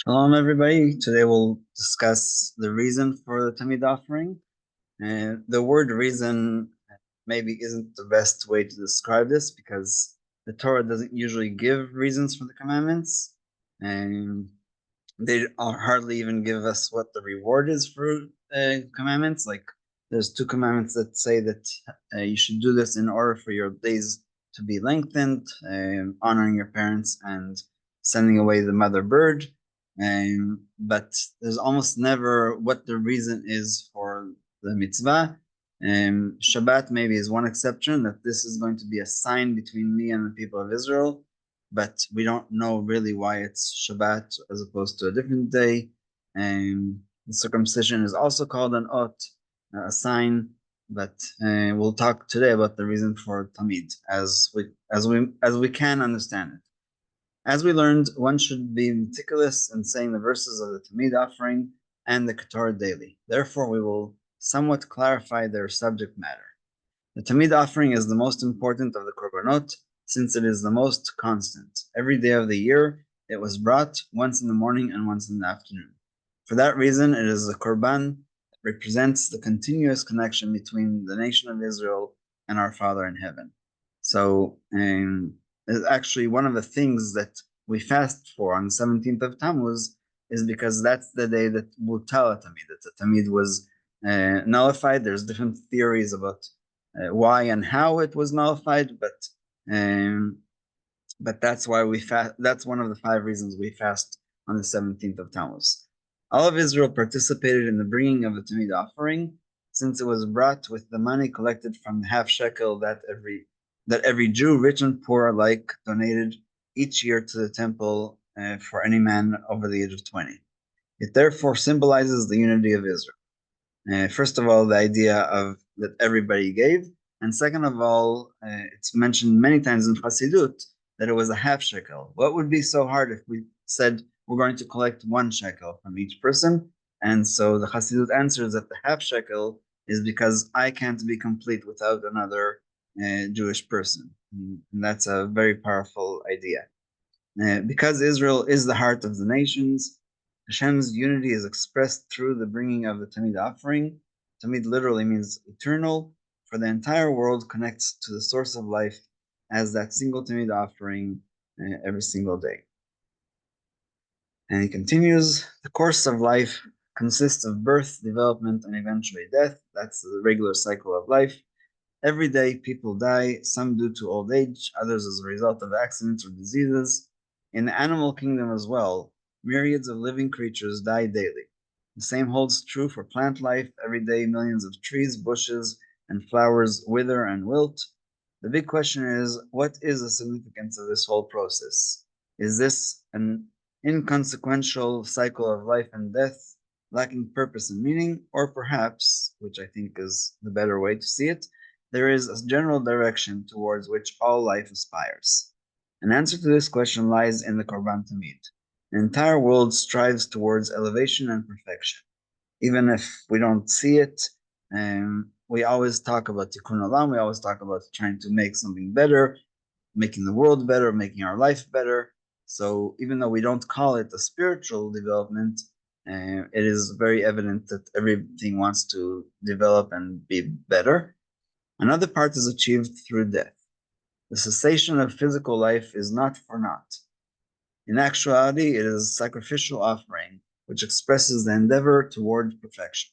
Shalom, everybody. Today we'll discuss the reason for the Tamid offering. The word reason maybe isn't the best way to describe this because the Torah doesn't usually give reasons for the commandments. And they hardly even give us what the reward is for commandments. Like there's two commandments that say that you should do this in order for your days to be lengthened, honoring your parents and sending away the mother bird. But there's almost never what the reason is for the mitzvah. Shabbat maybe is one exception, that this is going to be a sign between me and the people of Israel, but we don't know really why it's Shabbat as opposed to a different day. The circumcision is also called an ot, a sign, but we'll talk today about the reason for Tamid as we can understand it. As we learned, one should be meticulous in saying the verses of the Tamid offering and the Torah daily. Therefore, we will somewhat clarify their subject matter. The Tamid offering is the most important of the korbanot, since it is the most constant. Every day of the year, it was brought once in the morning and once in the afternoon. For that reason, it is the korban that represents the continuous connection between the nation of Israel and our Father in heaven. So, it's actually one of the things that we fast for on the 17th of Tammuz is because that's the day that Butal Tamid, that the Tamid was nullified. There's different theories about why and how it was nullified, but that's why we fast. That's one of the 5 reasons we fast on the 17th of Tammuz. All of Israel participated in the bringing of the Tamid offering, since it was brought with the money collected from the half shekel that every Jew, rich and poor alike, donated each year to the temple for any man over the age of 20. It therefore symbolizes the unity of Israel. First of all, the idea of that everybody gave, and second of all, it's mentioned many times in Chassidut that it was a half shekel. What would be so hard if we said we're going to collect 1 shekel from each person? And so the Chassidut answers that the half shekel is because I can't be complete without another Jewish person. And that's a very powerful idea. Because Israel is the heart of the nations, Hashem's unity is expressed through the bringing of the Tamid offering. Tamid literally means eternal, for the entire world connects to the source of life as that single Tamid offering every single day. And he continues, the course of life consists of birth, development, and eventually death. That's the regular cycle of life. Every day people die, some due to old age, others as a result of accidents or diseases. In the animal kingdom as well, myriads of living creatures die daily. The same holds true for plant life. Every day, millions of trees, bushes, and flowers wither and wilt. The big question is, what is the significance of this whole process? Is this an inconsequential cycle of life and death, lacking purpose and meaning, or perhaps, which I think is the better way to see it, there is a general direction towards which all life aspires? An answer to this question lies in the Korban Tamid. The entire world strives towards elevation and perfection. Even if we don't see it, we always talk about Tikkun Olam, we always talk about trying to make something better, making the world better, making our life better. So even though we don't call it a spiritual development, it is very evident that everything wants to develop and be better. Another part is achieved through death. The cessation of physical life is not for naught. In actuality, it is a sacrificial offering which expresses the endeavor toward perfection.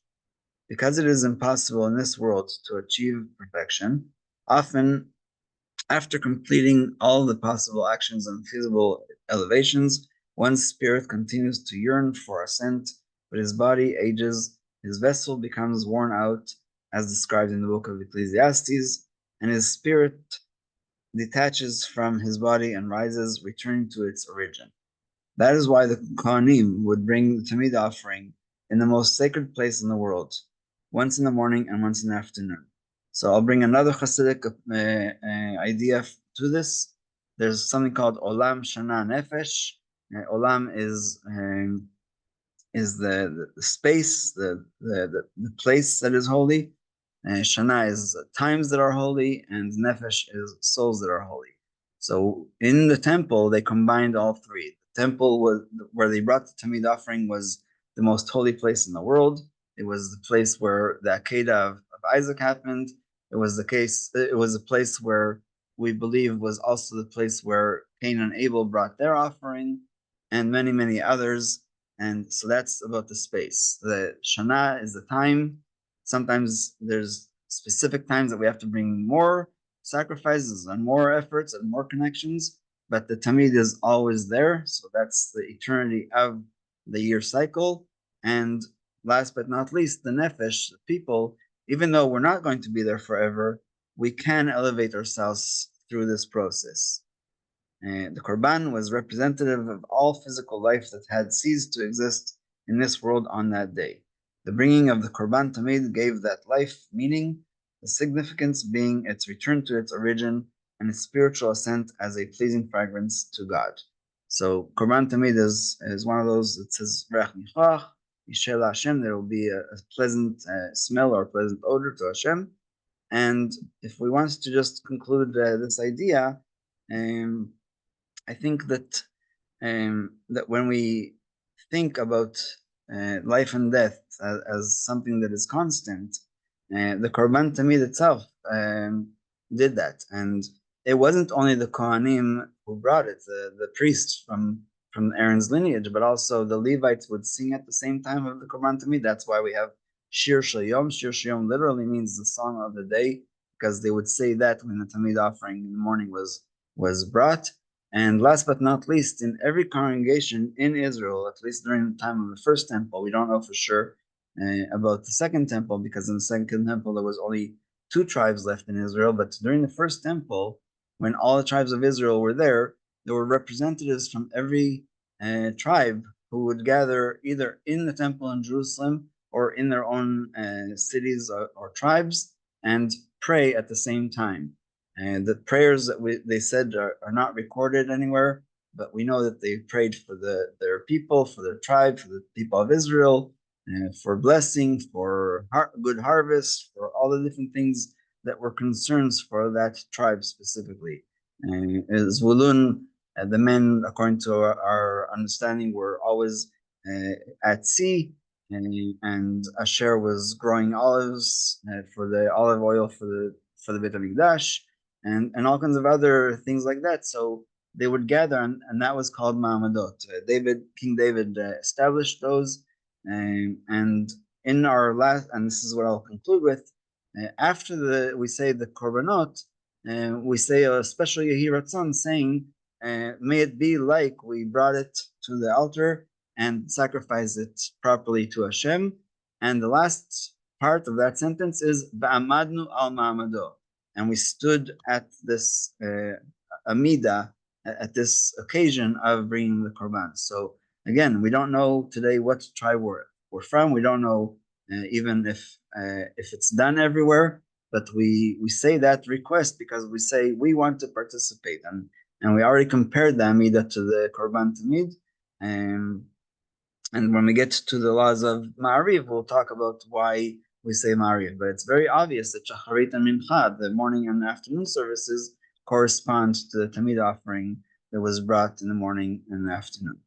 Because it is impossible in this world to achieve perfection, often after completing all the possible actions and feasible elevations, one's spirit continues to yearn for ascent, but his body ages, his vessel becomes worn out, as described in the book of Ecclesiastes, and his spirit detaches from his body and rises, returning to its origin. That is why the Kohanim would bring the Tamid offering in the most sacred place in the world, once in the morning and once in the afternoon. So I'll bring another Hasidic idea to this. There's something called Olam Shana Nefesh. Olam is the space, the place that is holy. Shana is times that are holy, and Nefesh is souls that are holy. So in the temple, they combined all 3. The temple was where they brought the Tamid offering was the most holy place in the world. It was the place where the Akedah of Isaac happened. It was a place where we believe was also the place where Cain and Abel brought their offering, and many, many others. And so that's about the space. The Shana is the time. Sometimes there's specific times that we have to bring more sacrifices and more efforts and more connections, but the Tamid is always there. So that's the eternity of the year cycle. And last but not least, the Nefesh, the people, even though we're not going to be there forever, we can elevate ourselves through this process. The Korban was representative of all physical life that had ceased to exist in this world on that day. The bringing of the Korban Tamid gave that life meaning, the significance being its return to its origin and its spiritual ascent as a pleasing fragrance to God. So Korban Tamid is one of those that says Reach Nichach, Yishel Hashem. There will be a pleasant smell or a pleasant odor to Hashem. And if we want to just conclude this idea, I think that when we think about life and death as something that is constant, the Korban Tamid itself did that, and it wasn't only the Kohanim who brought it, the priests from Aaron's lineage, but also the Levites would sing at the same time of the Korban Tamid. That's why we have Shir Shayom. Shir Shayom literally means the song of the day, because they would say that when the Tamid offering in the morning was brought. And last but not least, in every congregation in Israel, at least during the time of the first temple, we don't know for sure about the second temple, because in the second temple there was only 2 tribes left in Israel. But during the first temple, when all the tribes of Israel were there were representatives from every tribe who would gather either in the temple in Jerusalem or in their own cities or tribes and pray at the same time. And the prayers that they said are not recorded anywhere, but we know that they prayed for their people, for their tribe, for the people of Israel, for blessing, for good harvest, for all the different things that were concerns for that tribe specifically. Zvulun, the men, according to our understanding, were always at sea, and Asher was growing olives for the olive oil for the Beit HaMikdash. And all kinds of other things like that. So they would gather, and that was called Ma'amadot. King David established those, and in our last, and this is what I'll conclude with, after we say the Korbanot, we say a special Yehi Ratzon, saying, may it be like we brought it to the altar and sacrificed it properly to Hashem. And the last part of that sentence is Ba'amadnu al Ma'amado. And we stood at this Amida, at this occasion of bringing the Korban. So again, we don't know today what tribe we're from. We don't know even if it's done everywhere, but we say that request because we say we want to participate. And we already compared the Amida to the Korban Tamid. And when we get to the laws of Ma'ariv, we'll talk about why we say Ma'ariv, but it's very obvious that Shacharit and Mincha, the morning and afternoon services, correspond to the Tamid offering that was brought in the morning and the afternoon.